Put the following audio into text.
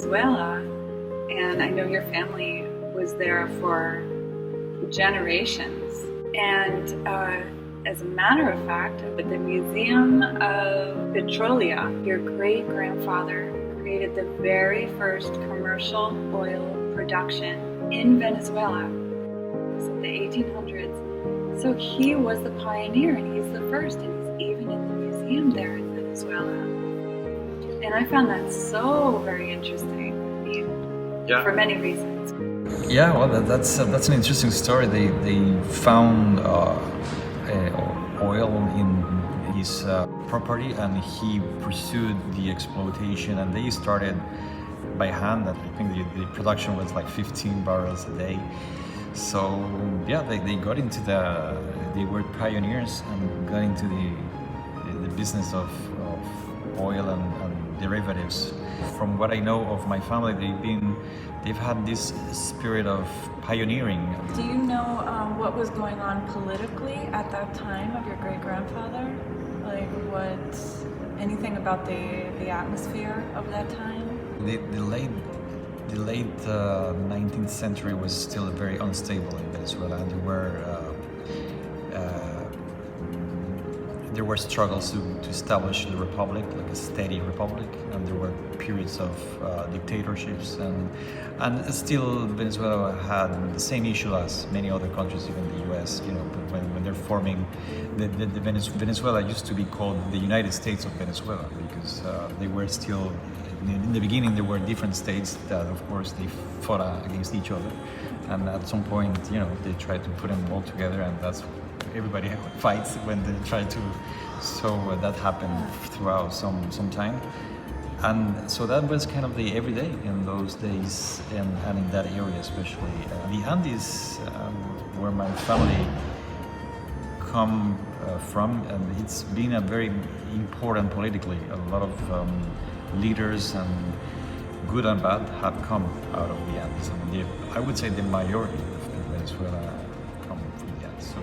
Venezuela, and I know your family was there for generations. And as a matter of fact, at the Museum of Petrolia, your great-grandfather created the very first commercial oil production in Venezuela. It was in the 1800s. So he was the pioneer, and he's the first, and he's even in the museum there in Venezuela. And I found that so very interesting, for many reasons. Yeah, well, that's an interesting story. They found oil in his property, and he pursued the exploitation, and they started by hand. I think the production was like 15 barrels a day. So yeah, they got into they were pioneers and got into the business of oil and derivatives. From what I know of my family, they've had this spirit of pioneering. Do you know what was going on politically at that time of your great-grandfather? Like anything about the atmosphere of that time? The late 19th century was still very unstable in Venezuela, and there were struggles to establish the republic, like a steady republic, and there were periods of dictatorships, and still Venezuela had the same issue as many other countries, even the U.S. But when they're forming, Venezuela used to be called the United States of Venezuela because they were still. In the beginning, there were different states that, of course, they fought against each other, and at some point, they tried to put them all together, and that's everybody fights when they try to. So that happened throughout some time, and so that was kind of the everyday in those days, and in that area especially. The Andes, where my family come from, and it's been a very important politically. A lot of leaders, and good and bad, have come out of the Andes. I would say the majority of Venezuela come from the Andes. So